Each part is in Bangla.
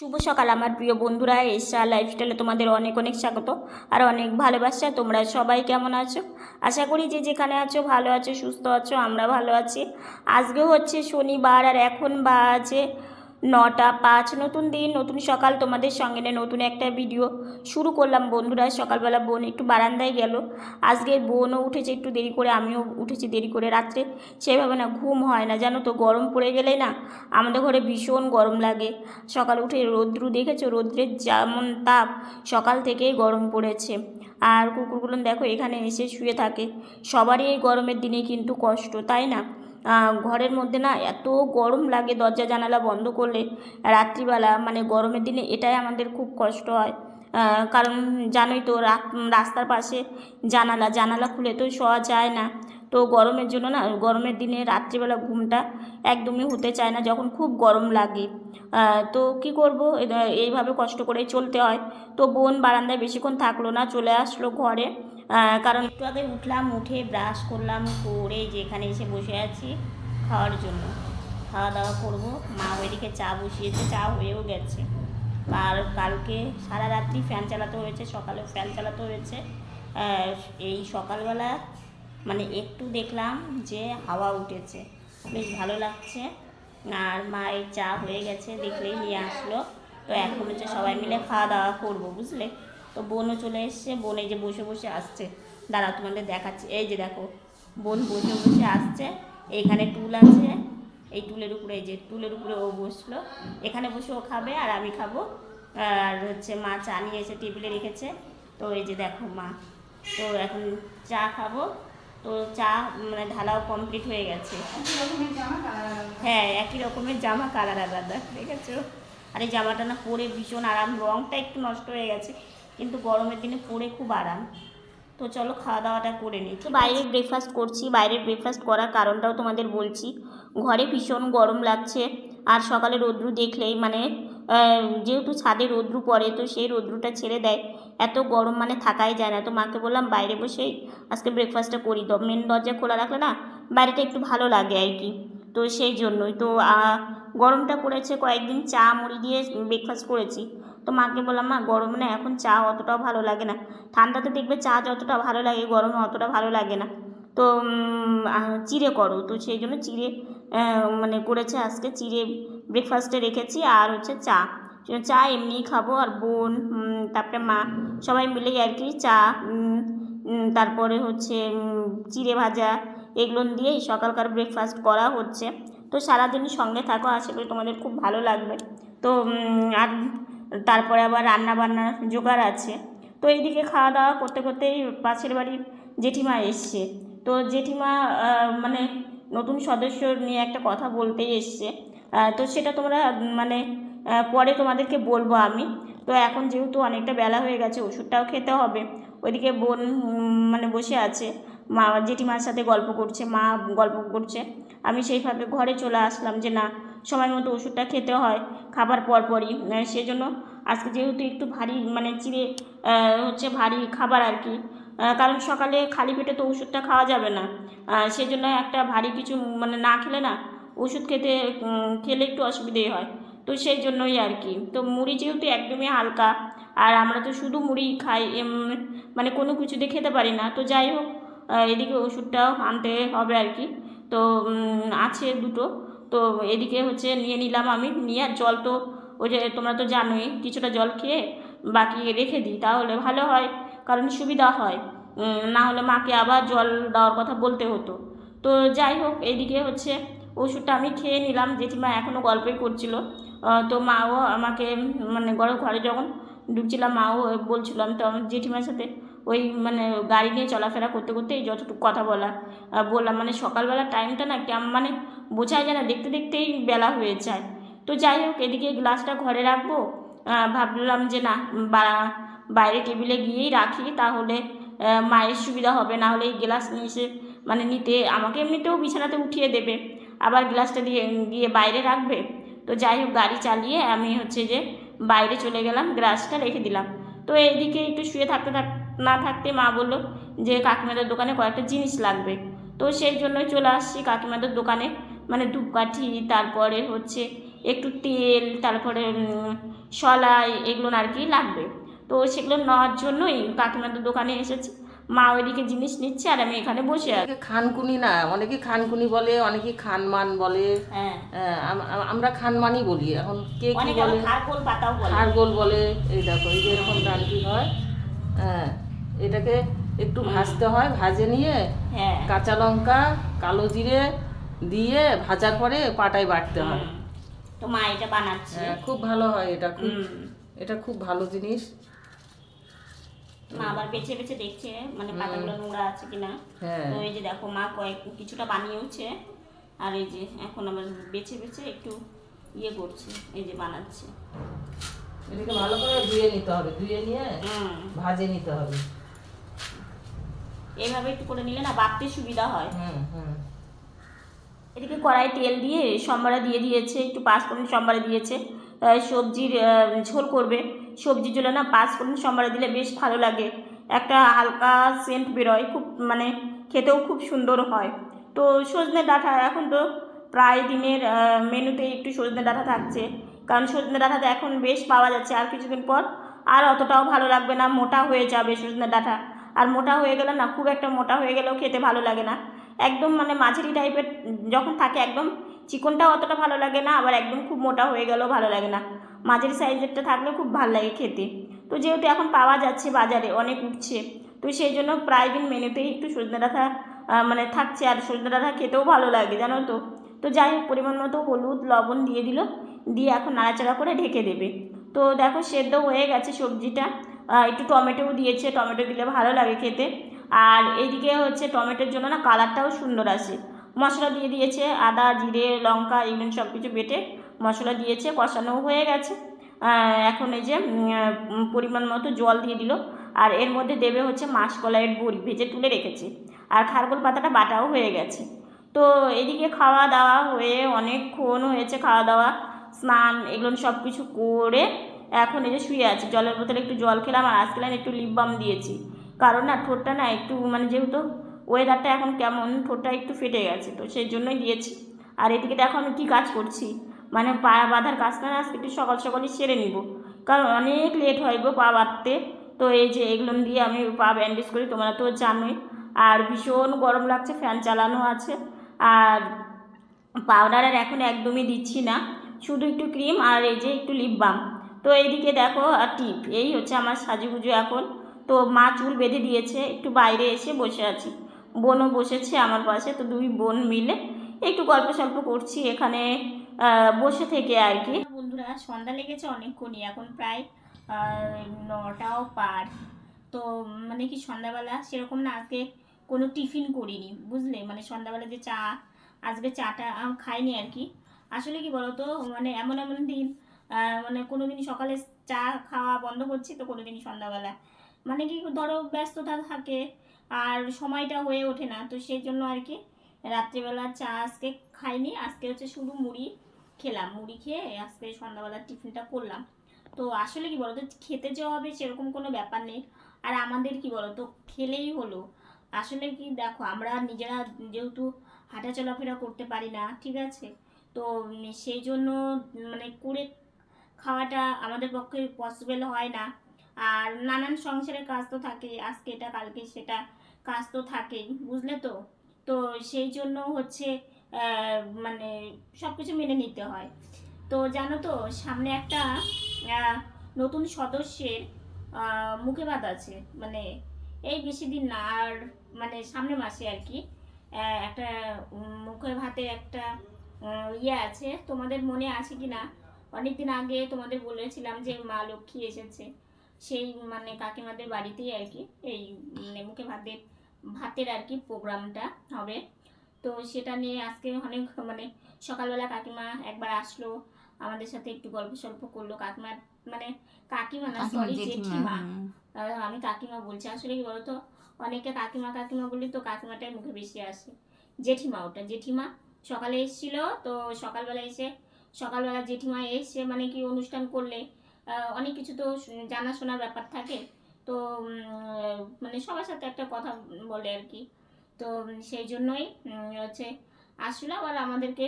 শুভ সকাল আমার প্রিয় বন্ধুরা, এশা লাইফস্টাইলে তোমাদের অনেক অনেক স্বাগত আর অনেক ভালোবাসা। তোমরা সবাই কেমন আছো? আশা করি যে যেখানে আছো ভালো আছো, সুস্থ আছো। আমরা ভালো আছি। আজকে হচ্ছে শনিবার আর এখন বাজে 9টা 5। নতুন দিন, নতুন সকাল, তোমাদের সঙ্গে নিয়ে নতুন একটা ভিডিও শুরু করলাম বন্ধুরা। সকালবেলা বোন একটু বারান্দায় গেল। আজকে বোনও উঠেছে একটু দেরি করে, আমিও উঠেছি দেরি করে। রাত্রে সেভাবে না ঘুম হয় না, জানো তো। গরম পড়ে গেলে না আমাদের ঘরে ভীষণ গরম লাগে। সকালে উঠে রৌদ্রু দেখেছো, রৌদ্রের যেমন তাপ, সকাল থেকেই গরম পড়েছে। আর কুকুরগুলো দেখো এখানে এসে শুয়ে থাকে। সবারই এই গরমের দিনে কিন্তু কষ্ট, তাই না? ঘরের মধ্যে না এত গরম লাগে, দরজা জানালা বন্ধ করলে রাত্রিবেলা, মানে গরমের দিনে এটাই আমাদের খুব কষ্ট হয়। কারণ জানোই তো, রাস্তার পাশে জানালা জানালা খুলে তো শোয়া যায় না। তো গরমের জন্য না, গরমের দিনে রাত্রিবেলা ঘুমটা একদমই হতে চায় না যখন খুব গরম লাগে। তো কি করব, এইভাবে কষ্ট করে চলতে হয়। তো বোন বারান্দায় বেশিক্ষণ থাকলো না, চলে আসলো ঘরে। কারণ একটু আগে উঠলাম, উঠে ব্রাশ করলাম, করে যেখানে এসে বসে আছি খাওয়ার জন্য। খাওয়া দাওয়া করবো। মা ওইদিকে চা বসিয়েছে, চা হয়েও গেছে। আর কালকে সারা রাত্রি ফ্যান চালাতে হয়েছে, সকালেও ফ্যান চালাতে হয়েছে। এই সকালবেলা মানে একটু দেখলাম যে হাওয়া উঠেছে, বেশ ভালো লাগছে। আর মায়ের চা হয়ে গেছে, দেখলেই নিয়ে আসলো। তো এখন হচ্ছে সবাই মিলে খাওয়া দাওয়া করবো, বুঝলে। তো বোনও চলে এসছে, বোন এই যে বসে বসে আসছে। দাঁড়াও তোমাদের দেখাচ্ছি, এই যে দেখো বোন বসে বসে আসছে। এইখানে টুল আছে, এই টুলের উপরে, এই যে টুলের উপরে ও বসলো। এখানে বসে ও খাবে আর আমি খাবো। আর হচ্ছে মা চা নিয়ে এসে টেবিলে রেখেছে। তো এই যে দেখো মা, তো এখন চা খাবো। তো চা মানে ঢালাও কমপ্লিট হয়ে গেছে। হ্যাঁ, একই রকমের জামা, কালার আলাদা, দেখেছো? আর এই জামাটা না পরে ভীষণ আরাম। রঙটা একটু নষ্ট হয়ে গেছে, কিন্তু গরমের দিনে পরে খুব আরাম। তো চলো খাওয়া দাওয়াটা করে নিই। তো বাইরে ব্রেকফাস্ট করছি। বাইরে ব্রেকফাস্ট করার কারণটাও তোমাদের বলছি। ঘরে ভীষণ গরম লাগছে। আর সকালে রৌদ্রু দেখলেই মানে যেহেতু ছাদে রৌদ্রু পড়ে, তো সেই রৌদ্রুটা ছেড়ে দেয়। এত গরম মানে থাকাই যায় না। তো মাকে বললাম বাইরে বসেই আজকে ব্রেকফাস্টটা করি। মেন দরজা খোলা রাখলে না বাড়িটা একটু ভালো লাগে আর কি। তো সেই জন্যই তো গরমটা পড়েছে, কয়েকদিন চা মুড়ি দিয়ে ব্রেকফাস্ট করেছি। তো মাকে বললাম, মা গরমে না এখন চা অতটাও ভালো লাগে না। ঠান্ডাতে দেখবে চা যতটা ভালো লাগে, গরমে অতটা ভালো লাগে না। তো চিড়ে করো। তো সেই জন্য চিড়ে মানে করেছে আজকে। চিড়ে ব্রেকফাস্টে রেখেছি। আর হচ্ছে চা, চা এমনিই খাবো। আর বোন, তারপরে মা, সবাই মিলেই আর কি চা, তারপরে হচ্ছে চিড়ে ভাজা, এগুলো দিয়েই সকালকার ব্রেকফাস্ট করা হচ্ছে। তো সারাদিনই সঙ্গে থাকো, আশা করি তোমাদের খুব ভালো লাগবে। তো আর তারপরে আবার রান্না বান্নার জোগাড় আছে। তো এইদিকে খাওয়া দাওয়া করতে করতেই পাশের বাড়ির জেঠিমা এসছে। তো জেঠিমা মানে নতুন সদস্য নিয়ে একটা কথা বলতেই এসছে। তো সেটা তোমরা মানে পরে তোমাদেরকে বলবো আমি। তো এখন যেহেতু অনেকটা বেলা হয়ে গেছে, ওষুধটাও খেতে হবে। ওইদিকে বোন মানে বসে আছে, মা জেঠিমার সাথে গল্প করছে, মা গল্প করছে। আমি সেই ফাঁকে ঘরে চলে আসলাম যে না, সময় মতো ওষুধটা খেতে হয় খাবার পরপরই। সেজন্য আজকে যেহেতু একটু ভারী মানে চিড়ে হচ্ছে ভারী খাবার আর কি। কারণ সকালে খালি পেটে তো ওষুধটা খাওয়া যাবে না। সেজন্য একটা ভারী কিছু মানে না খেলে না, ওষুধ খেলে একটু অসুবিধেই হয়। তো সেই জন্যই আর কি। তো মুড়ি যেহেতু একদমই হালকা, আর আমরা তো শুধু মুড়ি খাই, মানে কোনো কিছু দিয়ে খেতে পারি না। তো যাই হোক, এদিকে ওষুধটাও আনতে হবে আর কি। তো আছে দুটো। তো এদিকে হচ্ছে নিয়ে নিলাম আমি, নিয়ে আর জল তো ওই যে তোমরা তো জানোই, কিছুটা জল খেয়ে বাকি রেখে দিই, তাহলে ভালো হয়, কারণ সুবিধা হয়। না হলে মাকে আবার জল দেওয়ার কথা বলতে হতো। তো যাই হোক, এইদিকে হচ্ছে ওষুধটা আমি খেয়ে নিলাম। জেঠিমা এখনও গল্পই করছিল। তো মাও আমাকে মানে ঘরে যখন ঢুকছিলাম, মাও বলছিলাম। তো আমার জেঠিমার সাথে ওই মানে গাড়ি নিয়ে চলাফেরা করতে করতেই যতটুকু কথা বললাম। মানে সকালবেলা টাইমটা না কেমন মানে বোঝাই যায় না, দেখতে দেখতেই বেলা হয়ে যায়। তো যাই হোক, এদিকে গ্লাসটা ঘরে রাখবো। ভাবলাম যে না, বাইরে টেবিলে গিয়েই রাখি, তাহলে মায়ের সুবিধা হবে। না হলে এই গ্লাস নিয়ে এসে মানে নিতে আমাকে এমনিতেও বিছানাতে উঠিয়ে দেবে, আবার গ্লাসটা দিয়ে গিয়ে বাইরে রাখবে। তো যাই হোক, গাড়ি চালিয়ে আমি হচ্ছে যে বাইরে চলে গেলাম, গ্লাসটা রেখে দিলাম। তো এইদিকে একটু শুয়ে থাকতে না থাকতে মা বললো যে কাকিমাদের দোকানে কয়েকটা জিনিস লাগবে। তো সেই জন্যই চলে আসছি কাকিমাদের দোকানে। মানে ধূপকাঠি, তারপরে হচ্ছে একটু তেল, তারপরে শলাই, এগুলো আর কি লাগবে। তো সেগুলো নেওয়ার জন্যই কাকিমাদের দোকানে এসেছি। মা ওইদিকে জিনিস নিচ্ছে আর আমি এখানে বসে আছি। খানকুনি না, অনেকে খানকুনি বলে, অনেকে খানমান বলে। হ্যাঁ, আমরা খানমানই বলি। এখন কে কি অনেকে বলে, আবার খারকোল পাতাও বলে। খারগোল বলে। এই দেখো, এই যে এরকম ডানটি হয়। হ্যাঁ, এটাকে একটু ভাজতে হয়, ভাজে নিয়ে হ্যাঁ, কাঁচা লঙ্কা, কালো জিরে দিয়ে ভাজার পরে পাটায় বাটতে হয়। তো মা এটা বানাচ্ছে। হ্যাঁ, খুব ভালো হয় এটা, খুব হুম। এটা খুব ভালো জিনিস। মা আবার বেছে বেছে দেখছে মানে পাতাগুলো নোংরা আছে কিনা। হ্যাঁ, তো এই যে দেখো মা কিছুটা বানিয়েওছে, আর এই যে এখন আবার বেছে বেছে একটু ইয়ে করছে, এই যে বানাচ্ছে। এটাকে ভালো করে ধুয়ে নিতে হবে, ধুয়ে নিয়ে হুম, ভাজে নিতে হবে। এইভাবে একটু করে নিলে না বাটতে সুবিধা হয়। হুম হুম। এদিকে কড়াই তেল দিয়ে সম্বারে দিয়ে দিয়েছে, একটু পাঁচফোড়ন সম্বারে দিয়েছে। সবজির ঝোল করবে। সবজির ঝোলে না পাঁচফোড়ন সম্বারে দিলে বেশ ভালো লাগে, একটা হালকা সেন্ট বেরোয়, খুব মানে খেতেও খুব সুন্দর হয়। তো সজনে ডাঁটা এখন তো প্রায় দিনের মেনুতে একটু সজনে ডাঁটা থাকছে, কারণ সজনে ডাঁটাটা এখন বেশ পাওয়া যাচ্ছে। আর কিছুদিন পর আর অতটাও ভালো লাগবে না, মোটা হয়ে যাবে সজনে ডাঁটা। আর মোটা হয়ে গেলে না, খুব একটা মোটা হয়ে গেলেও খেতে ভালো লাগে না। একদম মানে মাঝারি টাইপের যখন থাকে, একদম চিকনটাও অতটা ভালো লাগে না, আবার একদম খুব মোটা হয়ে গেলেও ভালো লাগে না। মাঝারি সাইজেরটা থাকলে খুব ভালো লাগে খেতে। তো যেহেতু এখন পাওয়া যাচ্ছে বাজারে, অনেক উঠছে, তো সেই জন্য প্রায় দিন মেনুতেই একটু সজনে ডাঁটা মানে থাকছে। আর সজনে ডাঁটা খেতেও ভালো লাগে, জানো তো। তো যাই হোক, পরিমাণ মতো হলুদ লবণ দিয়ে দিল, দিয়ে এখন নাড়াচাড়া করে ঢেকে দেবে। তো দেখো সেদ্ধ হয়ে গেছে সবজিটা। একটু টমেটোও দিয়েছে, টমেটো দিলে ভালো লাগে খেতে। আর এইদিকে হচ্ছে টমেটোর জন্য না কালারটাও সুন্দর আসে। মশলা দিয়ে দিয়েছে, আদা জিরে লঙ্কা এগুলো সব কিছু বেটে মশলা দিয়েছে, কষানোও হয়ে গেছে। এখন এই যে পরিমাণ মতো জল দিয়ে দিল। আর এর মধ্যে দেবে হচ্ছে মাসকলাইয়ের বড়ি ভেজে তুলে রেখেছে, আর খারকোল পাতাটা বাটাও হয়ে গেছে। তো এদিকে খাওয়া দাওয়া হয়ে অনেকক্ষণ হয়েছে, খাওয়া দাওয়া স্নান এগুলো সব কিছু করে এখন এই যে শুয়ে আছি। জলের বোতলে একটু জল খেলাম, আর আজকাল একটু লিপ বাম দিয়েছি, কারণ না ঠোঁটটা না একটু মানে যেহেতু ওয়েদারটা এখন কেমন, ঠোঁটটা একটু ফেটে গেছে, তো সেই জন্যই দিয়েছি। আর এদিকে দেখো আমি কী কাজ করছি, মানে পা বাঁধার কাজটা না আজকে একটু সকাল সকালই সেরে নিব, কারণ অনেক লেট হয় গো পা বাঁধতে। তো এই যে এগুলো দিয়ে আমি পা ব্যান্ডেজ করি, তোমরা তো জানোই। আর ভীষণ গরম লাগছে, ফ্যান চালানো আছে। আর পাউডার আর এখন একদমই দিচ্ছি না, শুধু একটু ক্রিম আর এই যে একটু লিপ বাম। তো এইদিকে দেখো আর টিপ, এই হচ্ছে আমার সাজুগুজু এখন। তো মা চুল বেঁধে দিয়েছে, একটু বাইরে এসে বসে আছি। বোনও বসেছে আমার পাশে, তো দুই বোন মিলে একটু গল্প সল্প করছি এখানে বসে থেকে আর কি। বন্ধুরা সন্ধ্যা লেগেছে অনেকক্ষণই, এখন প্রায় 9টাও পার। তো মানে কি সন্ধ্যাবেলা সেরকম না আজকে কোনো টিফিন করিনি, বুঝলে, মানে সন্ধ্যাবেলা যে চা, আজকে চাটা খাইনি আর কি। আসলে কি বলতো, মানে এমন এমন দিন, মানে কোনো দিন সকালে চা খাওয়া বন্ধ করছি, তো কোনো দিন সন্ধ্যাবেলা মানে কি ধরো ব্যস্ততা থাকে আর সময়টা হয়ে ওঠে না, তো সেই জন্য আর কি রাত্রিবেলা চা আজকে খাইনি। আজকে হচ্ছে শুধু মুড়ি খেলাম, মুড়ি খেয়ে আজকে সন্ধ্যাবেলার টিফিনটা করলাম। তো আসলে কি বলতো, খেতে যাওয়া হবে সেরকম কোনো ব্যাপার নেই। আর আমাদের কি বলতো, খেলেই হলো। আসলে কি দেখো, আমরা নিজেরা যেহেতু হাঁটা চলাফেরা করতে পারি না, ঠিক আছে, তো সেই জন্য মানে করে খাওয়াটা আমাদের পক্ষে পসিবল হয় না। আর নানান সংসারের কাজ তো থাকে, আজকে এটা কালকে সেটা কাজ তো থাকেই, বুঝলে তো। তো সেই জন্য হচ্ছে মানে সব কিছু মেনে নিতে হয়। তো জানো তো, সামনে একটা নতুন সদস্যের মুখে ভাত আছে, মানে এই বেশি দিন না, আর মানে সামনের মাসে আর কি একটা মুখে ভাতে একটা ইয়ে আছে, তোমাদের মনে আছে কি না। অনেকদিন আগে তোমাদের বলেছিলাম যে মা লক্ষ্মী এসেছে, সেই মানে কাকিমাদের বাড়িতেই আর কি এই মানে মুখে ভাতের আর কি প্রোগ্রামটা হবে। তো সেটা নিয়ে আজকে অনেক মানে সকালবেলা কাকিমা একবার আসলো, আমাদের সাথে একটু গল্প সল্প করলো। কাকিমা মানে কাকিমা না, সরি জেঠিমা। আমি কাকিমা বলছি, আসলে কি বলতো, অনেকে কাকিমা কাকিমা বলি, তো কাকিমাটাই মুখে বেশি আসে। জেঠিমা, ওটা জেঠিমা সকালে এসেছিল। তো সকালবেলা এসে, সকালবেলা জেঠিমা এসে মানে কি অনুষ্ঠান করলে অনেক কিছু তো জানাশোনার ব্যাপার থাকে, তো মানে সবার সাথে একটা কথা বলে আর কি। তো সেই জন্যই হচ্ছে আসলে আবার আমাদেরকে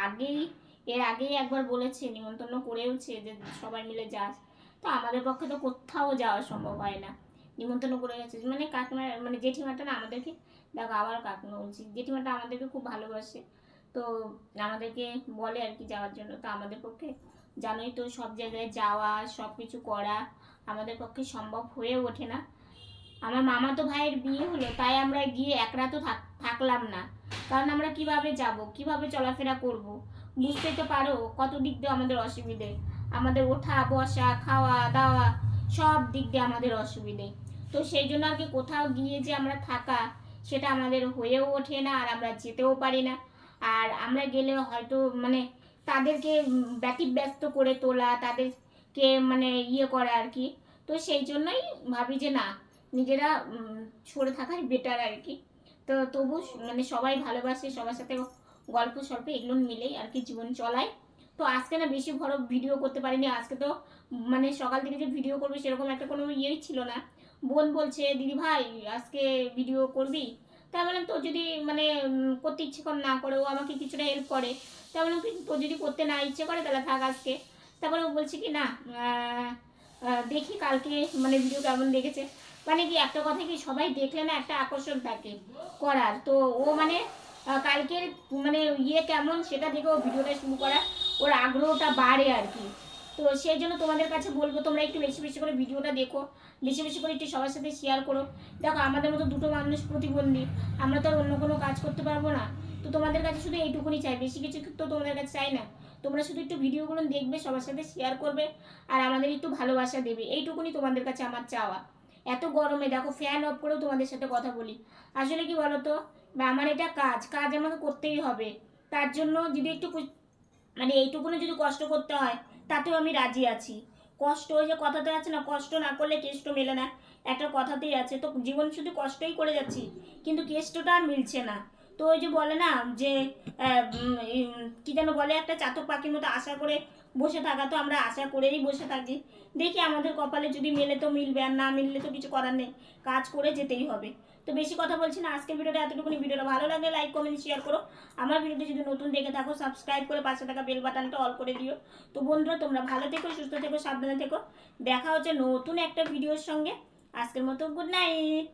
আগেই এর আগেই একবার বলেছে, নিমন্ত্রণ করেওছে যে সবাই মিলে যাস। তো আমাদের পক্ষে তো কোথাও যাওয়া সম্ভব হয় না। নিমন্ত্রণ করে গেছে মানে কাকিমা, মানে জেঠিমাটা না আমাদেরকে, দেখো আবার কাকিমা বলছি, জেঠিমাটা আমাদেরকে খুব ভালোবাসে। তো আমাদেরকে বলে আর কি যাওয়ার জন্য। তো আমাদের পক্ষে জানোই তো সব জায়গায় যাওয়া, সব কিছু করা আমাদের পক্ষে সম্ভব হয়ে ওঠে না। আমার মামাতো ভাইয়ের বিয়ে হলো, তাই আমরা গিয়ে এক রাতও থাকলাম না। কারণ আমরা কিভাবে যাব, কিভাবে চলাফেরা করব, বুঝতেই তো পারো কত দিক দিয়ে আমাদের অসুবিধে। আমাদের ওঠা বসা খাওয়া দাওয়া সব দিক দিয়ে আমাদের অসুবিধে। তো সেই জন্য আর কি কোথাও গিয়ে যে আমরা থাকা, সেটা আমাদের হয়েও ওঠে না, আর আমরা যেতেও পারি না। আর আমরা গেলে হয়তো মানে তাদেরকে ব্যতিব্যস্ত করে তোলা, তাদেরকে মানে ইয়ে করা আর কি। তো সেই জন্যই ভাবি যে না, নিজেরা সরে থাকাই বেটার আর কি। তো তবু মানে সবাই ভালোবাসে, সবার সাথে গল্প সল্প এগুলো মিলেই আর কি জীবন চলায়। তো আজকে না বেশি বড় ভিডিও করতে পারিনি। আজকে তো মানে সকাল থেকে যে ভিডিও করবে সেরকম একটা কোনো ইয়েই ছিল না। বোন বলছে দিদি ভাই আজকে ভিডিও করবি, তাই বললাম তো যদি মানে করতে ইচ্ছে করে না করে, ও আমাকে কিছুটা হেল্প করে, তাই বললাম কি তো যদি করতে না ইচ্ছে করে তাহলে থাক আজকে। তারপরে ও বলছে কি না দেখি কালকে মানে ভিডিও কেমন দেখেছে। মানে কি একটা কথা কি, সবাই দেখলে না একটা আকর্ষণ থাকে করার। তো ও মানে কালকের মানে ইয়ে কেমন সেটা দেখে ও ভিডিওটা শুরু করার ওর আগ্রহটা বাড়ে আর কি। তো সেই জন্য তোমাদের কাছে বলবো তোমরা একটু বেশি বেশি করে ভিডিওটা দেখো, বেশি বেশি করে একটু সবার সাথে শেয়ার করো। দেখো আমাদের মতো দুটো মানুষ প্রতিবন্ধী, আমরা তো আর অন্য কোনো কাজ করতে পারবো না। তো তোমাদের কাছে শুধু এইটুকুনি চাই, বেশি কিছু তো তোমাদের কাছে চাই না। তোমরা শুধু একটু ভিডিওগুলো দেখবে, সবার সাথে শেয়ার করবে, আর আমাদের একটু ভালোবাসা দেবে, এইটুকুনি তোমাদের কাছে আমার চাওয়া। এত গরমে দেখো ফ্যান অফ করেও তোমাদের সাথে কথা বলি। আসলে কি বলতো, আমার এটা কাজ, কাজ আমাকে করতেই হবে। তার জন্য যদি একটু মানে এইটুকুনি যদি কষ্ট করতে হয় তাতেও আমি রাজি আছি। কষ্ট, ওই যে কথাতে আছে না, কষ্ট না করলে কেষ্ট মেলে না, একটা কথাতেই আছে। তো জীবন শুধু কষ্টই করে যাচ্ছি, কিন্তু কেষ্টটা আর মিলছে না। তো ওই যে বলে না যে কি যেন বলে, একটা চাতক পাখির মতো আশা করে বসে থাকা। তো আমরা আশা করেই বসে থাকি, দেখি আমাদের কপালে যদি মেলে তো মিলবে, আর না মিললে তো কিছু করার নেই, কাজ করে যেতেই হবে। তো বেশি কথা বলছি না, আজকের ভিডিওটা এতটুকুনি। ভিডিওটা ভালো লাগলে লাইক কমেন্ট শেয়ার করো। আমার ভিডিওটি যদি নতুন দেখে থাকো সাবস্ক্রাইব করে পাশে থাকা বেল বাটনটা অল করে দিও। তো বন্ধুরা তোমরা ভালো থেকো, সুস্থ থেকো, সাবধানে থেকো। দেখা হচ্ছে নতুন একটা ভিডিওর সঙ্গে। আজকের মতো গুড নাইট।